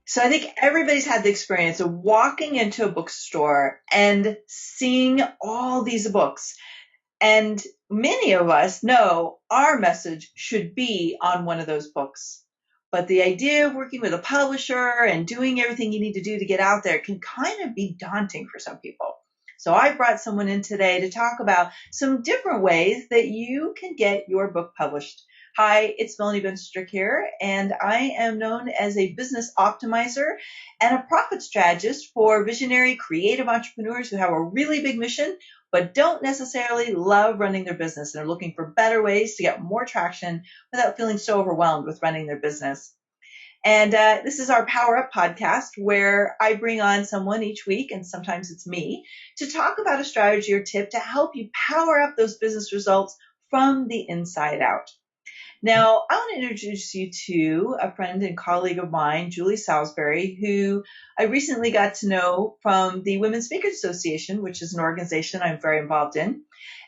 So I think everybody's had the experience of walking into a bookstore and seeing all these books. And many of us know our message should be on one of those books. But the idea of working with a publisher and doing everything you need to do to get out there can kind of be daunting for some people. So I brought someone in today to talk about some different ways that you can get your book published. Hi, it's Melanie Benson here, and I am known as a business optimizer and a profit strategist for visionary creative entrepreneurs who have a really big mission but don't necessarily love running their business and are looking for better ways to get more traction without feeling so overwhelmed with running their business. And this is our Power Up podcast, where I bring on someone each week, and sometimes it's me, to talk about a strategy or tip to help you power up those business results from the inside out. Now, I want to introduce you to a friend and colleague of mine, Julie Salisbury, who I recently got to know from the Women's Speakers Association, which is an organization I'm very involved in.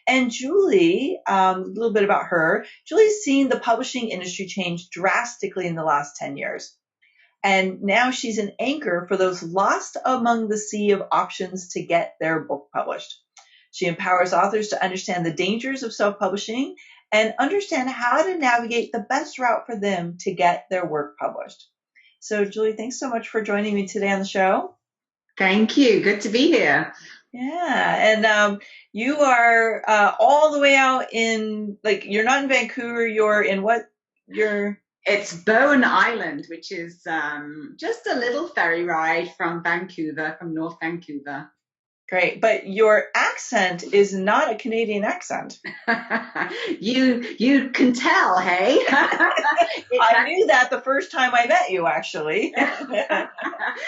And Julie, a little bit about her, Julie's seen the publishing industry change drastically in the last 10 years. And now she's an anchor for those lost among the sea of options to get their book published. She empowers authors to understand the dangers of self-publishing and understand how to navigate the best route for them to get their work published. So, Julie, thanks so much for joining me today on the show. Thank you. Good to be here. Yeah, and you are all the way out in, like, you're not in Vancouver, you're in what? It's Bowen Island, which is just a little ferry ride from Vancouver, from North Vancouver. Great, but your accent is not a Canadian accent. You can tell, hey? I knew that the first time I met you, actually.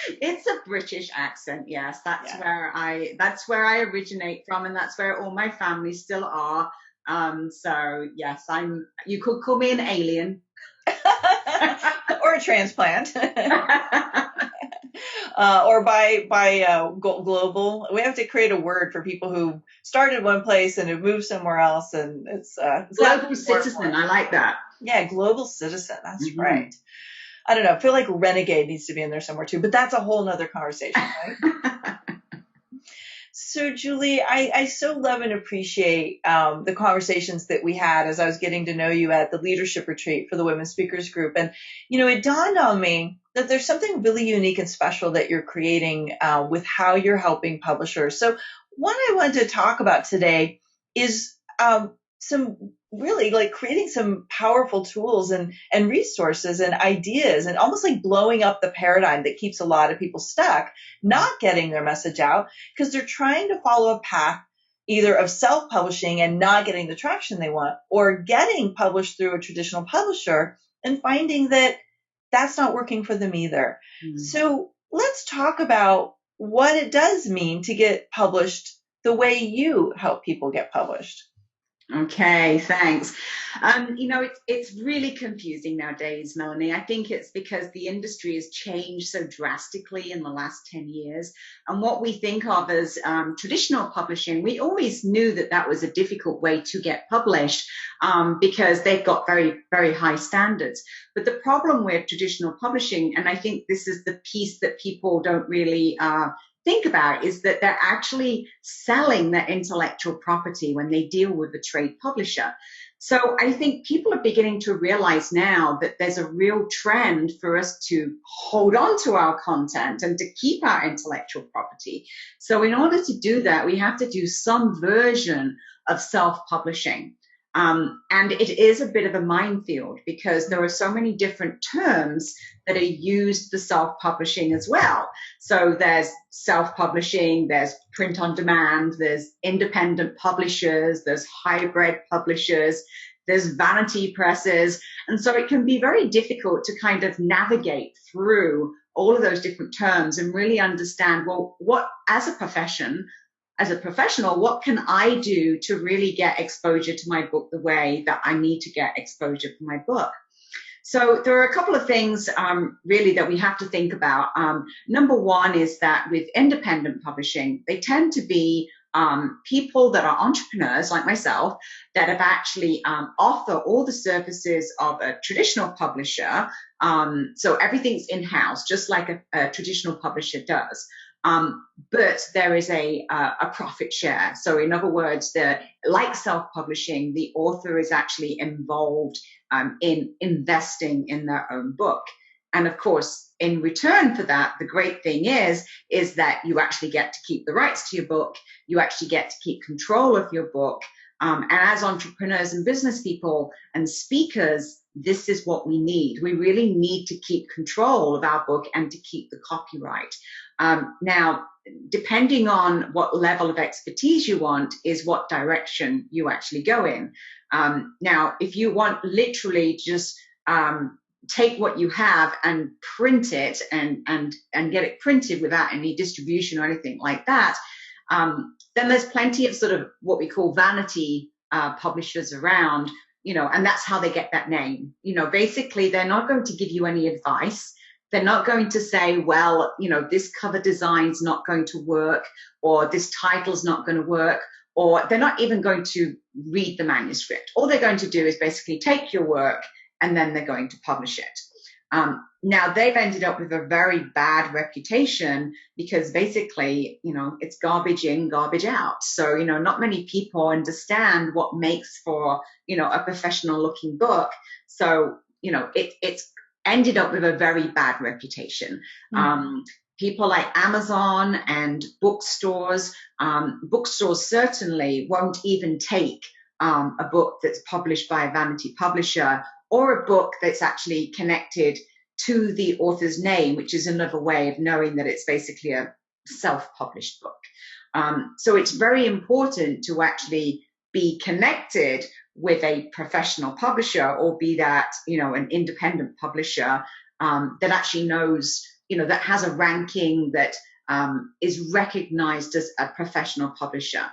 It's a British accent, yes. That's where I originate from, and that's where all my family still are. So yes, you could call me an alien. Or a transplant. Or by global. We have to create a word for people who started one place and have moved somewhere else, and it's global citizen. I like that. Yeah, global citizen. That's right. I don't know. I feel like renegade needs to be in there somewhere too, but that's a whole nother conversation, right? So, Julie, I so love and appreciate the conversations that we had as I was getting to know you at the leadership retreat for the Women's Speakers Group. And, it dawned on me that there's something really unique and special that you're creating with how you're helping publishers. So what I wanted to talk about today is some really like creating some powerful tools and resources and ideas, and almost like blowing up the paradigm that keeps a lot of people stuck, not getting their message out because they're trying to follow a path either of self-publishing and not getting the traction they want, or getting published through a traditional publisher and finding that that's not working for them either. So let's talk about what it does mean to get published the way you help people get published. Okay, thanks. It's really confusing nowadays, Melanie. I think it's because the industry has changed so drastically in the last 10 years. And what we think of as traditional publishing, we always knew that was a difficult way to get published because they've got very, very high standards. But the problem with traditional publishing, and I think this is the piece that people don't really think about, is that they're actually selling their intellectual property when they deal with a trade publisher. So I think people are beginning to realize now that there's a real trend for us to hold on to our content and to keep our intellectual property. So in order to do that, we have to do some version of self-publishing. And it is a bit of a minefield because there are so many different terms that are used for self-publishing as well. So there's self-publishing, there's print on demand, there's independent publishers, there's hybrid publishers, there's vanity presses. And so it can be very difficult to kind of navigate through all of those different terms and really understand, well, what, as a professional, what can I do to really get exposure to my book the way that I need to get exposure for my book? So there are a couple of things really that we have to think about. Number one is that with independent publishing, they tend to be people that are entrepreneurs like myself that have actually offer all the services of a traditional publisher. So everything's in-house, just like a traditional publisher does. But there is a profit share. So in other words, like self-publishing, the author is actually involved in investing in their own book. And of course, in return for that, the great thing is that you actually get to keep the rights to your book. You actually get to keep control of your book. And as entrepreneurs and business people and speakers, this is what we need. We really need to keep control of our book and to keep the copyright. Now, depending on what level of expertise you want is what direction you actually go in. Now, if you want literally just take what you have and print it and get it printed without any distribution or anything like that, then there's plenty of sort of what we call vanity publishers around, and that's how they get that name. Basically, they're not going to give you any advice. They're not going to say, well, this cover design's not going to work, or this title's not going to work, or they're not even going to read the manuscript. All they're going to do is basically take your work and then they're going to publish it. Now, they've ended up with a very bad reputation because basically, it's garbage in, garbage out. So, not many people understand what makes for, a professional looking book. So, it's ended up with a very bad reputation. People like Amazon and bookstores certainly won't even take a book that's published by a vanity publisher, or a book that's actually connected to the author's name, which is another way of knowing that it's basically a self-published book. So it's very important to actually be connected with a professional publisher, or be that, an independent publisher that actually knows, that has a ranking that is recognized as a professional publisher.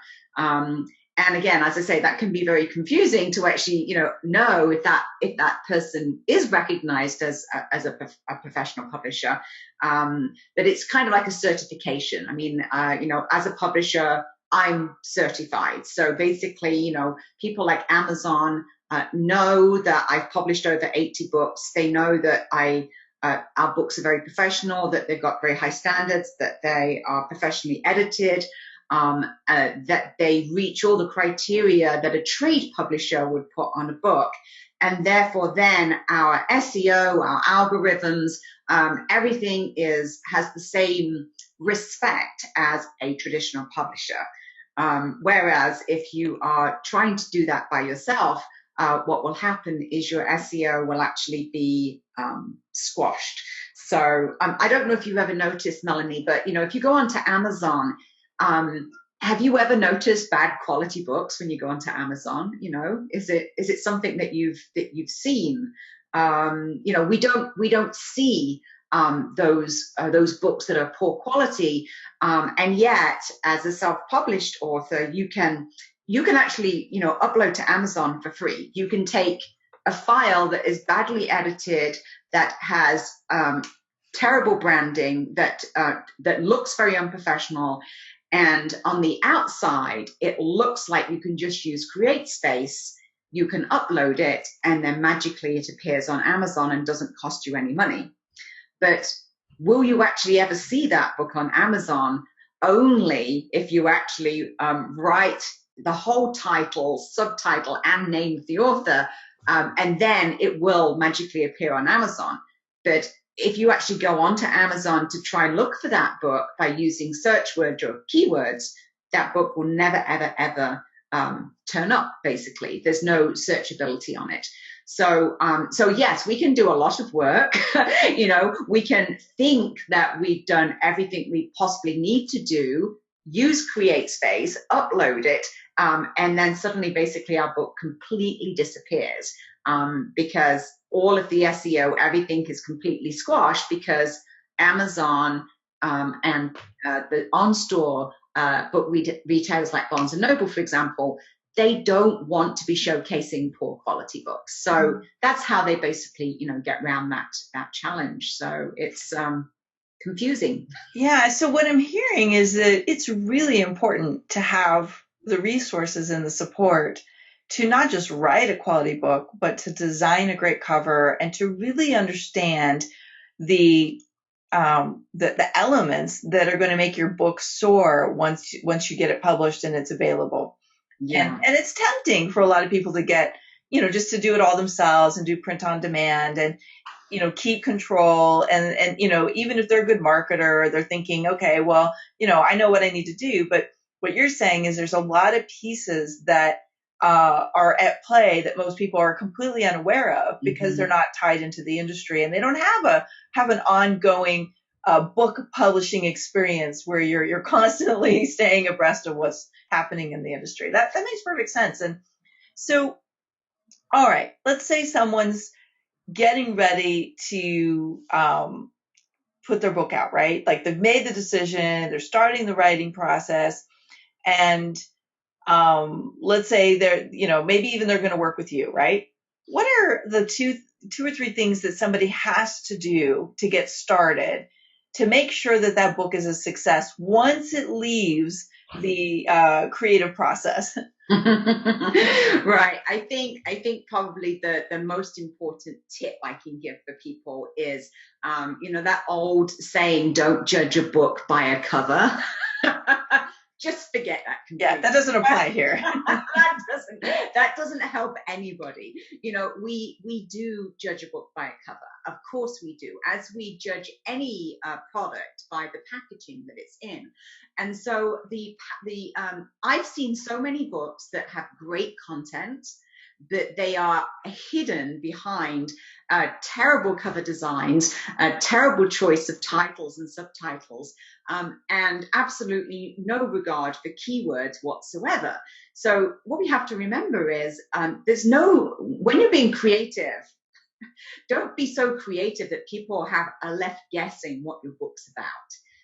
And again, as I say, that can be very confusing to actually, know if that person is recognized as a professional publisher. But it's kind of like a certification. I mean, as a publisher, I'm certified. So basically, people like Amazon know that I've published over 80 books. They know that our books are very professional, that they've got very high standards, that they are professionally edited. That they reach all the criteria that a trade publisher would put on a book. And therefore then our SEO, our algorithms, everything has the same respect as a traditional publisher. Whereas if you are trying to do that by yourself, what will happen is your SEO will actually be squashed. So I don't know if you've ever noticed, Melanie, but if you go onto Amazon, have you ever noticed bad quality books when you go onto Amazon? Is it something that you've seen? We don't see those books that are poor quality, and yet as a self-published author, you can actually upload to Amazon for free. You can take a file that is badly edited, that has terrible branding, that looks very unprofessional. And on the outside, it looks like you can just use CreateSpace. You can upload it, and then magically it appears on Amazon and doesn't cost you any money. But will you actually ever see that book on Amazon? Only if you actually write the whole title, subtitle, and name of the author, and then it will magically appear on Amazon. But if you actually go onto Amazon to try and look for that book by using search words or keywords, that book will never, ever, ever turn up, basically. There's no searchability on it. So yes, we can do a lot of work. We can think that we've done everything we possibly need to do, use CreateSpace, upload it, and then suddenly basically our book completely disappears, because all of the SEO, everything is completely squashed, because Amazon and the on-store book retailers like Barnes & Noble, for example, they don't want to be showcasing poor quality books. So that's how they basically, get around that challenge. So it's confusing. Yeah. So what I'm hearing is that it's really important to have the resources and the support to not just write a quality book, but to design a great cover and to really understand the the elements that are going to make your book soar once you get it published and it's available. Yeah. And it's tempting for a lot of people to get, just to do it all themselves and do print on demand and, keep control. And even if they're a good marketer, they're thinking, okay, well, I know what I need to do. But what you're saying is there's a lot of pieces that are at play that most people are completely unaware of because they're not tied into the industry and they don't have an ongoing book publishing experience where you're constantly staying abreast of what's happening in the industry. That makes perfect sense. And so, all right, let's say someone's getting ready to put their book out, right? Like they've made the decision, they're starting the writing process, and let's say they're, maybe even they're going to work with you, right? What are the two or three things that somebody has to do to get started to make sure that that book is a success once it leaves the creative process? Right. I think probably the most important tip I can give for people is, that old saying, don't judge a book by a cover. Just forget that completely. Yeah, that doesn't apply here. that doesn't help anybody. We do judge a book by a cover. Of course we do, as we judge any product by the packaging that it's in. And so I've seen so many books that have great content, but they are hidden behind terrible cover designs, a terrible choice of titles and subtitles, and absolutely no regard for keywords whatsoever. So what we have to remember is when you're being creative, don't be so creative that people are left guessing what your book's about,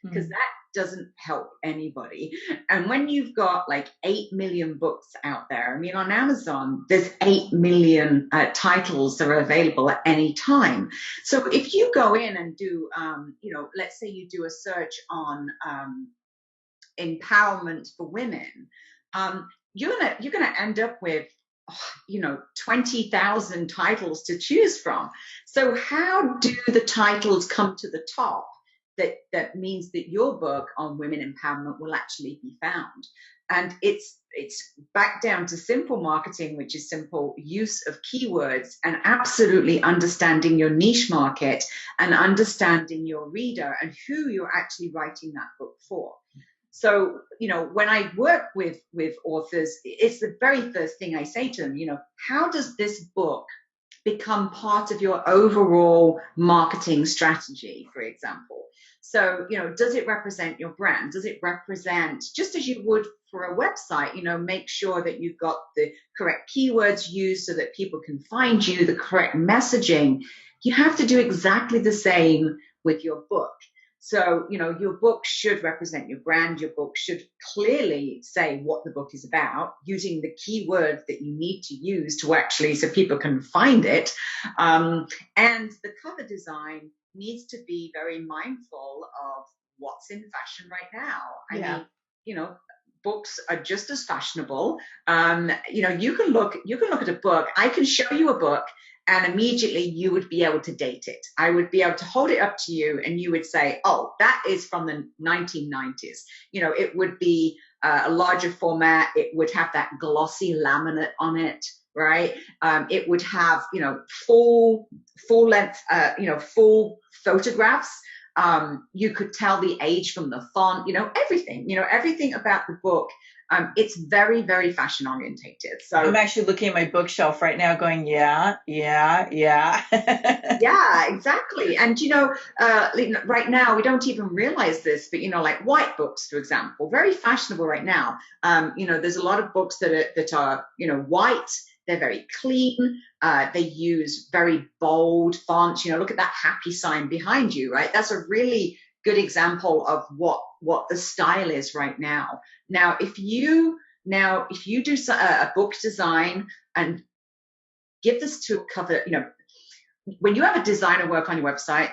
because that doesn't help anybody. And when you've got like 8 million books out there, I mean, on Amazon, there's 8 million titles that are available at any time. So if you go in and do, let's say you do a search on empowerment for women, you're gonna end up with 20,000 titles to choose from. So how do the titles come to the top that means that your book on women empowerment will actually be found? And it's back down to simple marketing, which is simple use of keywords and absolutely understanding your niche market and understanding your reader and who you're actually writing that book for. So, when I work with authors, it's the very first thing I say to them, how does this book become part of your overall marketing strategy, for example? So, does it represent your brand? Does it represent, just as you would for a website, make sure that you've got the correct keywords used so that people can find you, the correct messaging. You have to do exactly the same with your book. So, your book should represent your brand. Your book should clearly say what the book is about, using the keywords that you need to use to actually, so people can find it. And the cover design needs to be very mindful of what's in fashion right now. I mean, books are just as fashionable. You can look at a book. I can show you a book, and immediately you would be able to date it. I would be able to hold it up to you and you would say, oh, that is from the 1990s. It would be a larger format. It would have that glossy laminate on it, right? It would have, full length, full photographs. You could tell the age from the font, everything about the book. It's very, very fashion orientated. So I'm actually looking at my bookshelf right now going, yeah. Yeah, exactly. And, right now we don't even realize this, but, like white books, for example, very fashionable right now. There's a lot of books that are, white. They're very clean. They use very bold fonts. Look at that happy sign behind you, right? That's a really good example of what the style is right now. Now, if you do a book design and give this to a cover, when you have a designer work on your website,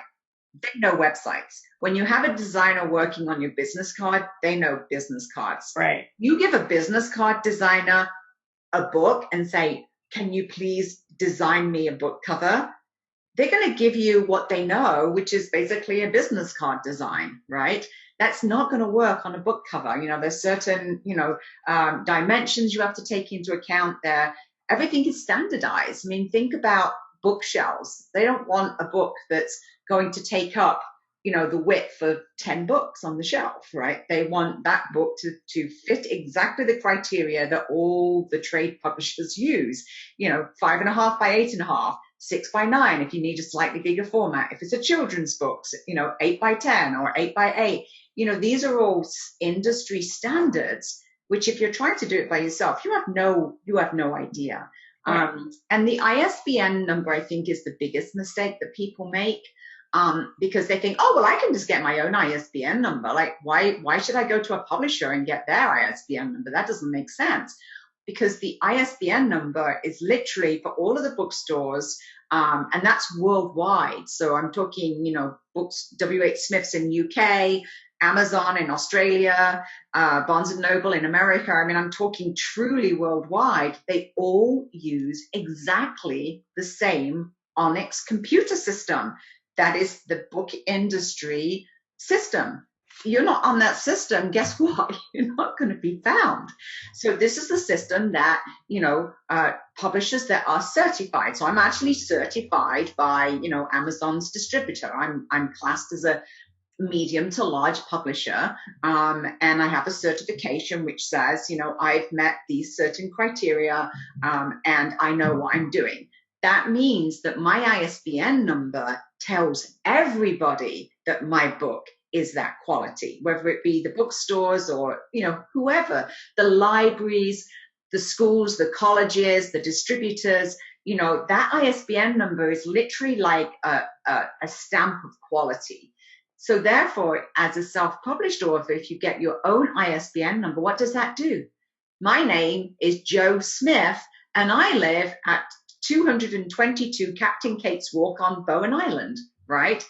they know websites. When you have a designer working on your business card, they know business cards. Right. You give a business card designer a book and say, can you please design me a book cover? They're going to give you what they know, which is basically a business card design, right? That's not going to work on a book cover. There's certain, dimensions you have to take into account there. Everything is standardized. I mean, think about bookshelves. They don't want a book that's going to take up, the width of 10 books on the shelf, right? They want that book to fit exactly the criteria that all the trade publishers use, 5.5 by 8.5. 6 by 9 if you need a slightly bigger format. If it's a children's book, 8 by 10 or 8 by 8. These are all industry standards, which if you're trying to do it by yourself, you have no idea. Right. And the ISBN number, I think, is the biggest mistake that people make. Because they think, oh, well, I can just get my own ISBN number. Like, why should I go to a publisher and get their ISBN number? That doesn't make sense. Because the ISBN number is literally for all of the bookstores, and that's worldwide. So I'm talking, books, W.H. Smith's in UK, Amazon in Australia, Barnes and Noble in America. I mean, I'm talking truly worldwide. They all use exactly the same Onyx computer system. That is the book industry system. You're not on that system, guess what? You're not going to be found. So this is the system that, publishers that are certified. So I'm actually certified by, Amazon's distributor. I'm classed as a medium to large publisher. And I have a certification which says, I've met these certain criteria, and I know what I'm doing. That means that my ISBN number tells everybody that my book is that quality, whether it be the bookstores or, whoever, the libraries, the schools, the colleges, the distributors, that ISBN number is literally like a stamp of quality. So therefore, as a self-published author, if you get your own ISBN number, what does that do? My name is Joe Smith, and I live at 222 Captain Kate's Walk on Bowen Island, right?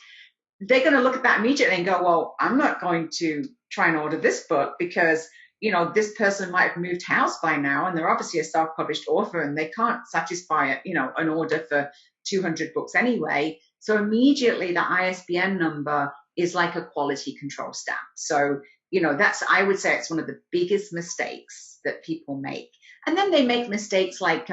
They're going to look at that immediately and go, well, I'm not going to try and order this book because, this person might have moved house by now and they're obviously a self-published author and they can't satisfy, an order for 200 books anyway. So immediately the ISBN number is like a quality control stamp. So, I would say it's one of the biggest mistakes that people make. And then they make mistakes like,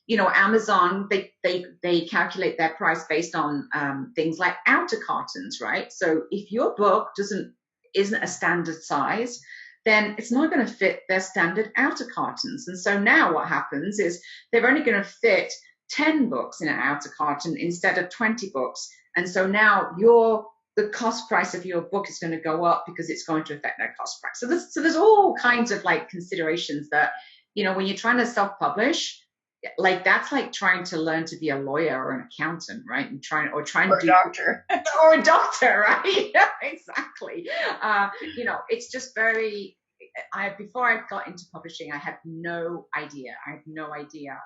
Amazon, they calculate their price based on things like outer cartons, right? So if your book isn't a standard size, then it's not going to fit their standard outer cartons. And so now what happens is they're only going to fit 10 books in an outer carton instead of 20 books. And so now the cost price of your book is going to go up because it's going to affect their cost price. So there's all kinds of like considerations that, when you're trying to self-publish, like that's like trying to learn to be a lawyer or an accountant, right? And trying or a doctor. Or a doctor, right? Yeah, exactly. It's just before I got into publishing, I had no idea.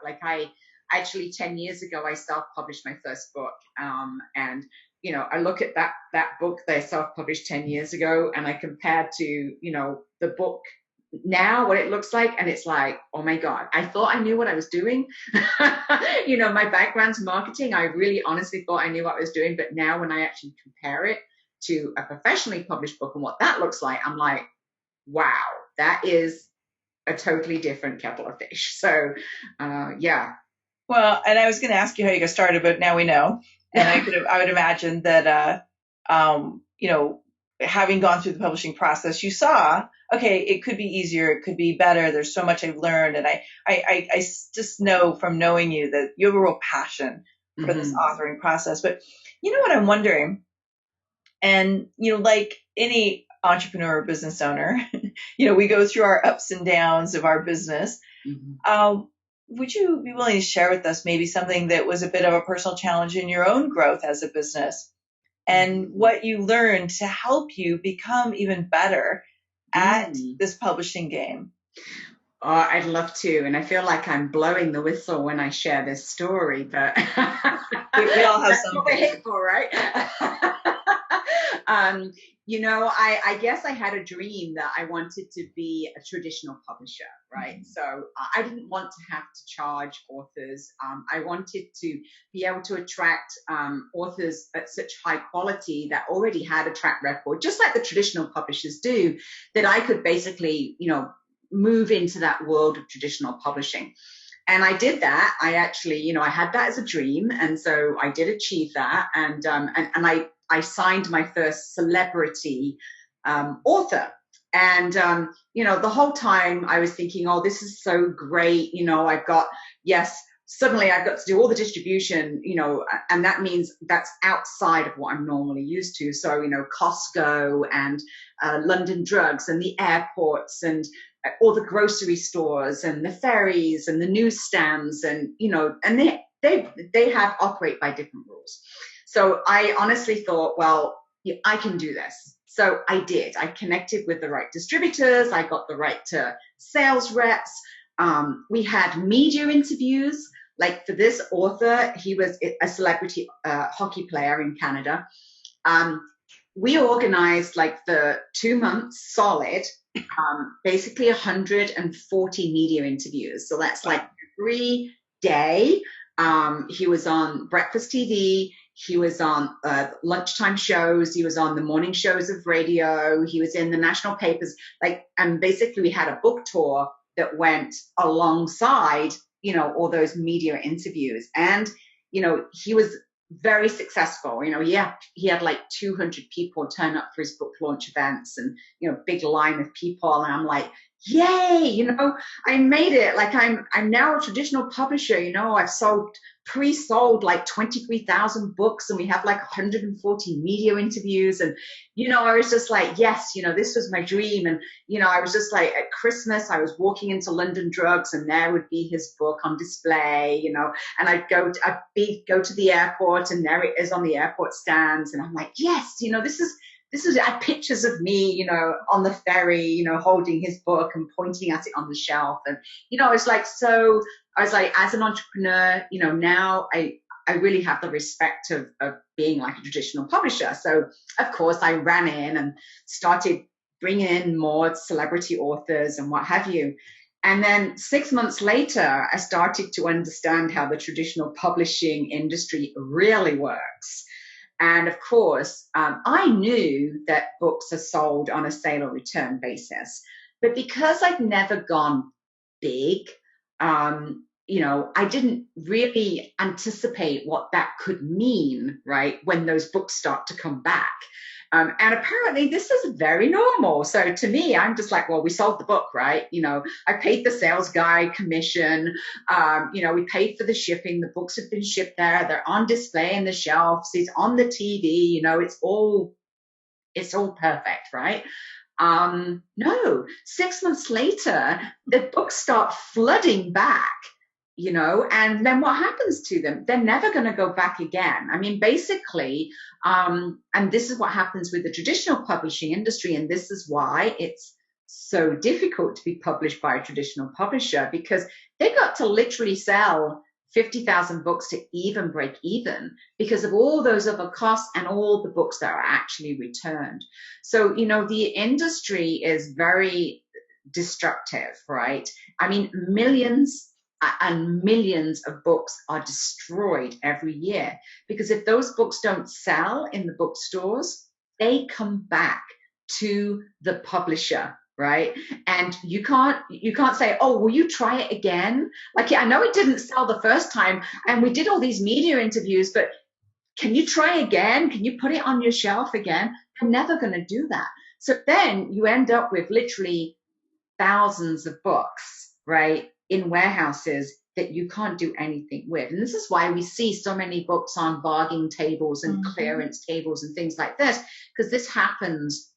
Like I actually 10 years ago, I self-published my first book. And I look at that book that I self-published 10 years ago and I compared to, the book now, what it looks like, and it's like, oh my God, I thought I knew what I was doing. My background's marketing. I really honestly thought I knew what I was doing. But now when I actually compare it to a professionally published book and what that looks like, I'm like, wow, that is a totally different kettle of fish. So, yeah. Well, and I was going to ask you how you got started, but now we know. And I would imagine that, having gone through the publishing process, you saw, okay, it could be easier, it could be better. There's so much I've learned. And I just know from knowing you that you have a real passion for this authoring process. But you know what I'm wondering? And, like any entrepreneur or business owner, we go through our ups and downs of our business. Would you be willing to share with us maybe something that was a bit of a personal challenge in your own growth as a business and what you learned to help you become even better at this publishing game? Oh, I'd love to. And I feel like I'm blowing the whistle when I share this story, but we all have that's what we're here for, right? I guess I had a dream that I wanted to be a traditional publisher, right? Mm-hmm. So I didn't want to have to charge authors. I wanted to be able to attract authors at such high quality that already had a track record, just like the traditional publishers do, that I could basically, move into that world of traditional publishing. And I did that. I actually, I had that as a dream. And so I did achieve that. And I signed my first celebrity author. And, the whole time I was thinking, oh, this is so great. Suddenly I've got to do all the distribution, and that means that's outside of what I'm normally used to. So, Costco and London Drugs and the airports and all the grocery stores and the ferries and the newsstands and, and they have operate by different rules. So I honestly thought, well, I can do this. So I did. I connected with the right distributors. I got the right sales reps. We had media interviews. Like for this author, he was a celebrity hockey player in Canada. We organized like the 2 months solid, basically 140 media interviews. So that's like every day. He was on breakfast TV. He was on lunchtime shows. He was on the morning shows of radio. He was in the national papers. And basically we had a book tour that went alongside, all those media interviews. And, he was very successful. He had like 200 people turn up for his book launch events and, big line of people. And I'm like, yay, I made it. Like I'm now a traditional publisher. I've pre-sold like 23,000 books and we have like 140 media interviews. And, I was just like, yes, this was my dream. And, I was just like at Christmas, I was walking into London Drugs and there would be his book on display, and I'd go to the airport and there it is on the airport stands. And I'm like, yes, this is pictures of me, on the ferry, holding his book and pointing at it on the shelf. And, I was like, as an entrepreneur, now I really have the respect of being like a traditional publisher. So, of course, I ran in and started bringing in more celebrity authors and what have you. And then 6 months later, I started to understand how the traditional publishing industry really works. And of course, I knew that books are sold on a sale or return basis. But because I've never gone big, I didn't really anticipate what that could mean, right, when those books start to come back. And apparently this is very normal. So to me, I'm just like, well, we sold the book, right? I paid the sales guy commission. We paid for the shipping. The books have been shipped there. They're on display in the shelves. It's on the TV. It's all perfect, right? No, 6 months later, the books start flooding back. And then what happens to them? They're never going to go back again. I mean, basically, and this is what happens with the traditional publishing industry, and this is why it's so difficult to be published by a traditional publisher, because they got to literally sell 50,000 books to even break even because of all those other costs and all the books that are actually returned. So, the industry is very destructive, right? I mean, millions and millions of books are destroyed every year because if those books don't sell in the bookstores, they come back to the publisher, right? And you can't say, oh, will you try it again? Like, I know it didn't sell the first time and we did all these media interviews, but can you try again? Can you put it on your shelf again? I'm never going to do that. So then you end up with literally thousands of books, right, in warehouses that you can't do anything with. And this is why we see so many books on bargain tables and clearance tables and things like this, because this happens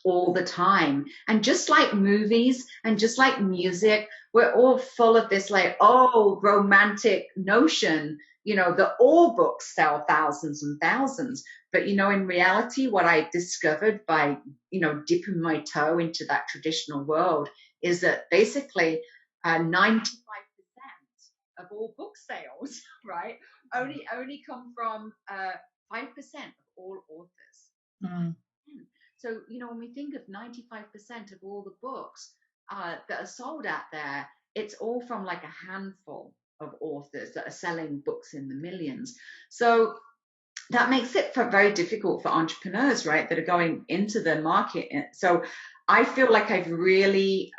all the time. And just like movies and just like music, we're all full of this like, oh, romantic notion, that all books sell thousands and thousands. But, in reality, what I discovered by, dipping my toe into that traditional world is that basically 95% of all book sales, right, only come from 5% of all authors. So, when we think of 95% of all the books that are sold out there, it's all from like a handful of authors that are selling books in the millions. So that makes it very difficult for entrepreneurs, right, that are going into the market. So I feel like I've really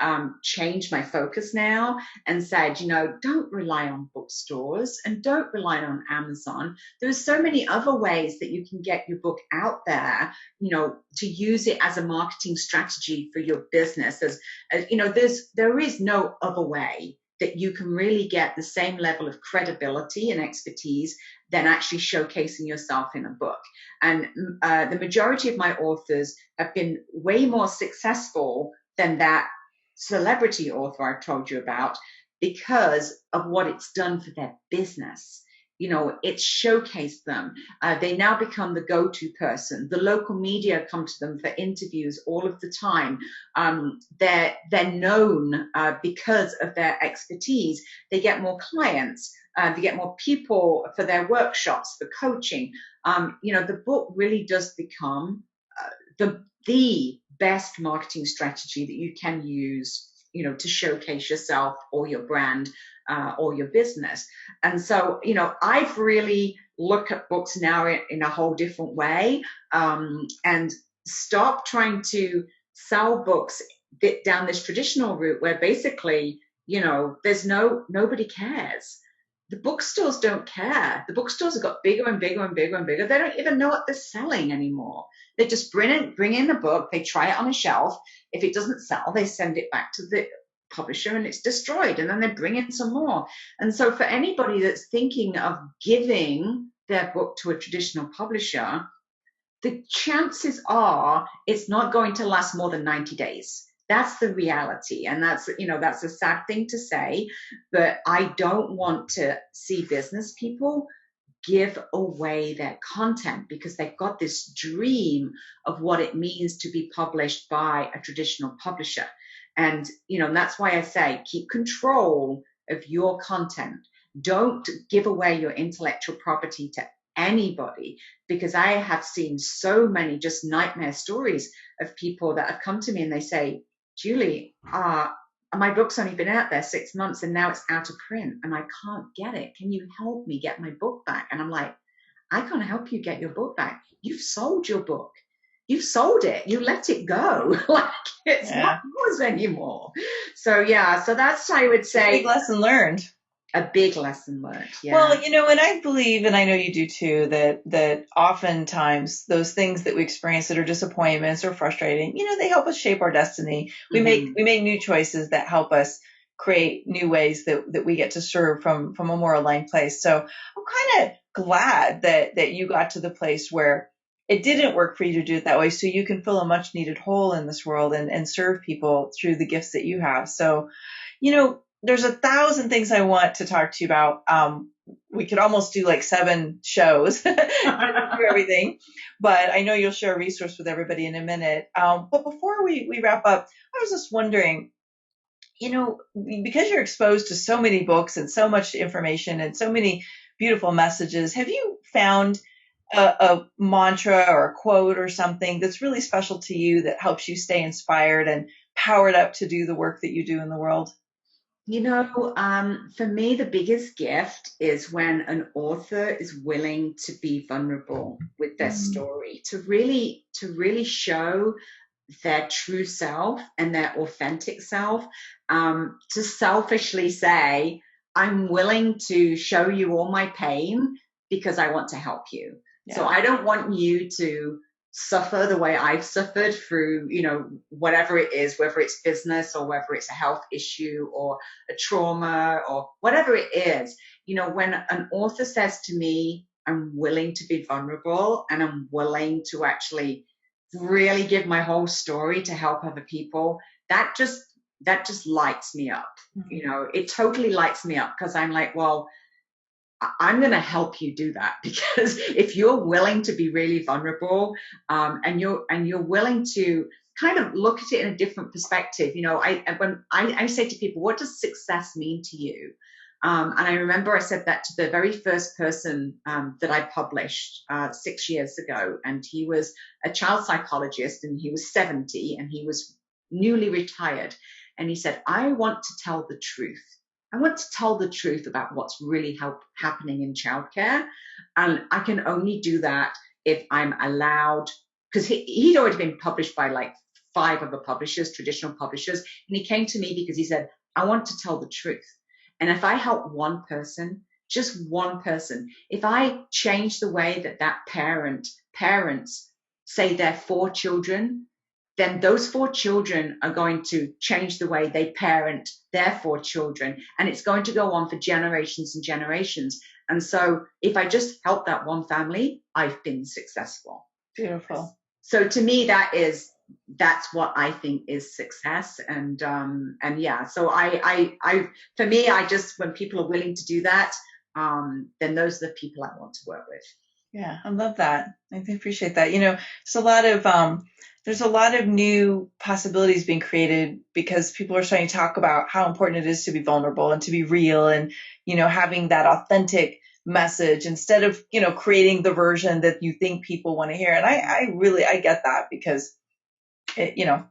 changed my focus now and said, don't rely on bookstores and don't rely on Amazon. There's so many other ways that you can get your book out there, to use it as a marketing strategy for your business. There is no other way that you can really get the same level of credibility and expertise than actually showcasing yourself in a book. And the majority of my authors have been way more successful than that celebrity author I've told you about because of what it's done for their business. It's showcased them. They now become the go-to person. The local media come to them for interviews all of the time. They're known because of their expertise. They get more clients. They get more people for their workshops, for coaching. The book really does become the best marketing strategy that you can use, to showcase yourself or your brand or your business. And so, I've really looked at books now in a whole different way, and stop trying to sell books down this traditional route where basically, there's nobody cares. The bookstores don't care. The bookstores have got bigger and bigger and bigger and bigger. They don't even know what they're selling anymore. They just bring in a book, they try it on a shelf. If it doesn't sell, they send it back to the publisher and it's destroyed, and then they bring in some more. And so for anybody that's thinking of giving their book to a traditional publisher, the chances are it's not going to last more than 90 days. That's the reality. And that's a sad thing to say, but I don't want to see business people give away their content because they've got this dream of what it means to be published by a traditional publisher. And, that's why I say keep control of your content. Don't give away your intellectual property to anybody, because I have seen so many just nightmare stories of people that have come to me and they say, Julie, my book's only been out there 6 months and now it's out of print and I can't get it. Can you help me get my book back? And I'm like, I can't help you get your book back. You've sold your book. You've sold it. You let it go. Like it's not yours anymore. So that's, I would say, a big lesson learned. A big lesson learned. Yeah. Well, and I believe, and I know you do too, that oftentimes those things that we experience that are disappointments or frustrating, they help us shape our destiny. We make new choices that help us create new ways that we get to serve from a more aligned place. So I'm kind of glad that you got to the place where it didn't work for you to do it that way, so you can fill a much needed hole in this world and serve people through the gifts that you have. So, there's 1,000 things I want to talk to you about. We could almost do like 7 shows to do everything, but I know you'll share a resource with everybody in a minute. But before we wrap up, I was just wondering, because you're exposed to so many books and so much information and so many beautiful messages, have you found a mantra or a quote or something that's really special to you that helps you stay inspired and powered up to do the work that you do in the world? For me, the biggest gift is when an author is willing to be vulnerable with their story, to really show their true self and their authentic self, to selfishly say, I'm willing to show you all my pain because I want to help you. Yeah. So I don't want you to suffer the way I've suffered through, whatever it is, whether it's business or whether it's a health issue or a trauma or whatever it is. When an author says to me, I'm willing to be vulnerable and I'm willing to actually really give my whole story to help other people, that just lights me up. It totally lights me up because I'm like, well, I'm going to help you do that, because if you're willing to be really vulnerable, and you're willing to kind of look at it in a different perspective, when I say to people, what does success mean to you? And I remember I said that to the very first person that I published 6 years ago. And he was a child psychologist, and he was 70, and he was newly retired. And he said, I want to tell the truth. I want to tell the truth about what's really happening in childcare. And I can only do that if I'm allowed, because he'd already been published by like 5 other publishers, traditional publishers. And he came to me because he said, I want to tell the truth. And if I help one person, just one person, if I change the way that parents say their 4 children, then those 4 children are going to change the way they parent their 4 children. And it's going to go on for generations and generations. And so if I just help that one family, I've been successful. Beautiful. So to me, that's what I think is success. And yeah, so for me, when people are willing to do that, then those are the people I want to work with. Yeah, I love that. I appreciate that. There's a lot of new possibilities being created because people are starting to talk about how important it is to be vulnerable and to be real and, having that authentic message instead of, creating the version that you think people want to hear. And I get that because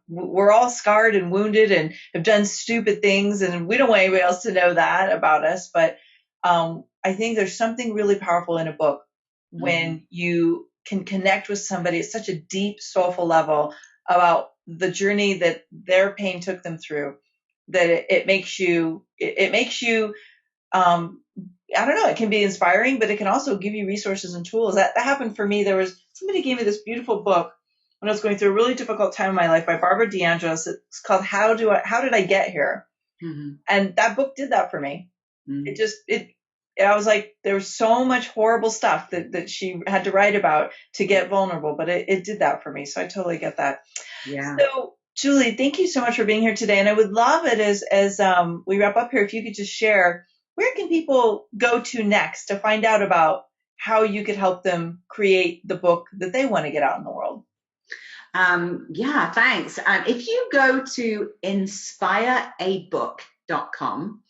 we're all scarred and wounded and have done stupid things, and we don't want anybody else to know that about us. But I think there's something really powerful in a book when you can connect with somebody at such a deep, soulful level about the journey that their pain took them through, that it makes you, I don't know, it can be inspiring, but it can also give you resources and tools. That happened for me. Somebody gave me this beautiful book when I was going through a really difficult time in my life by Barbara DeAngelis. It's called How Did I Get Here? And that book did that for me. I was like, there was so much horrible stuff that she had to write about to get vulnerable, but it did that for me. So I totally get that. Yeah. So Julie, thank you so much for being here today. And I would love it as we wrap up here, if you could just share, where can people go to next to find out about how you could help them create the book that they want to get out in the world? Yeah, thanks. If you go to inspireabook.com,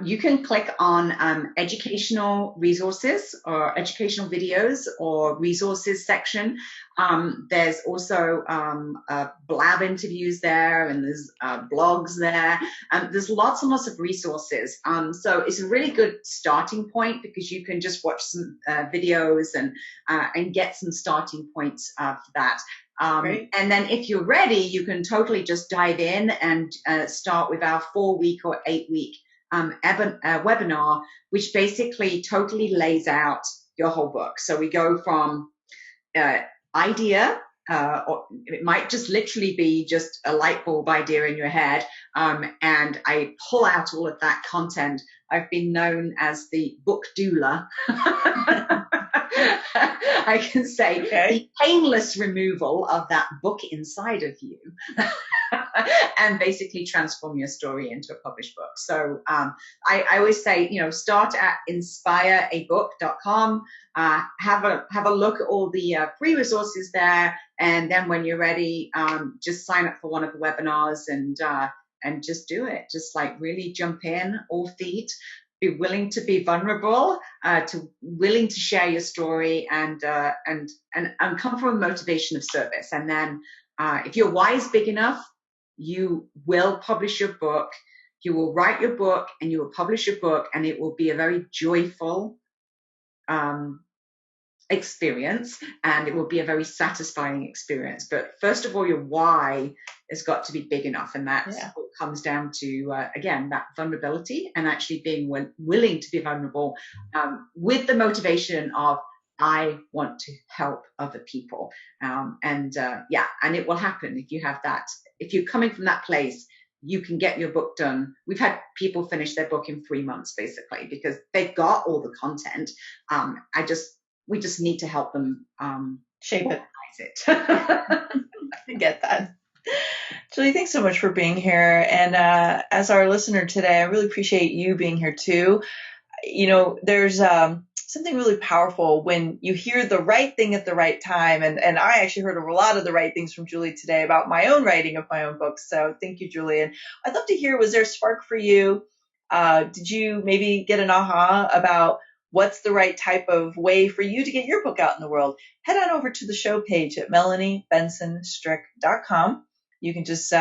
you can click on educational resources or educational videos or resources section. There's also blab interviews there, and there's blogs there. There's lots and lots of resources. So it's a really good starting point because you can just watch some videos and get some starting points for that. And then if you're ready, you can totally just dive in and start with our 4-week or 8-week webinar, which basically totally lays out your whole book. So we go from idea, or it might just literally be just a light bulb idea in your head, and I pull out all of that content. I've been known as the book doula. I can say the painless removal of that book inside of you and basically transform your story into a published book. So I always say, start at inspireabook.com, have a look at all the free resources there. And then when you're ready, just sign up for one of the webinars and just do it. Just like really jump in, all feet. Be willing to be vulnerable, willing to share your story, and come from a motivation of service. And then, if your why is big enough, you will publish your book. You will write your book, and you will publish your book, and it will be a very joyful experience, and it will be a very satisfying experience. But first of all, your why has got to be big enough, and that's what comes down to again, that vulnerability and actually being willing to be vulnerable with the motivation of I want to help other people, and it will happen if you have that. If you're coming from that place, you can get your book done. We've had people finish their book in 3 months, basically, because they've got all the content. We just need to help them shape it. I get that. Julie, thanks so much for being here. And as our listener today, I really appreciate you being here too. There's something really powerful when you hear the right thing at the right time. And I actually heard a lot of the right things from Julie today about my own writing of my own books. So thank you, Julie. And I'd love to hear, was there a spark for you Did you maybe get an aha about what's the right type of way for you to get your book out in the world? Head on over to the show page at melaniebensonstrick.com. You can just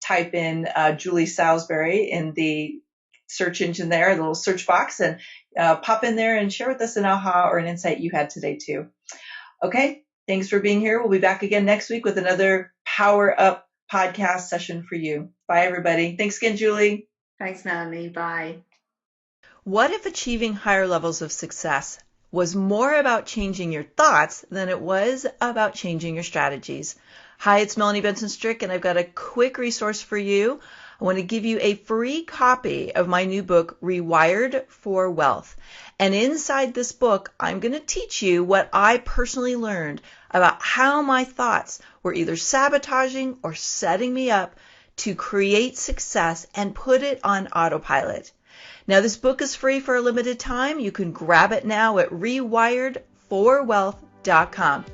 type in Julie Salisbury in the search engine there, the little search box, and pop in there and share with us an aha or an insight you had today too. Okay, thanks for being here. We'll be back again next week with another Power Up podcast session for you. Bye, everybody. Thanks again, Julie. Thanks, Melanie. Bye. What if achieving higher levels of success was more about changing your thoughts than it was about changing your strategies? Hi, it's Melanie Benson Strick, and I've got a quick resource for you. I want to give you a free copy of my new book, Rewired for Wealth. And inside this book, I'm going to teach you what I personally learned about how my thoughts were either sabotaging or setting me up to create success and put it on autopilot. Now, this book is free for a limited time. You can grab it now at rewiredforwealth.com.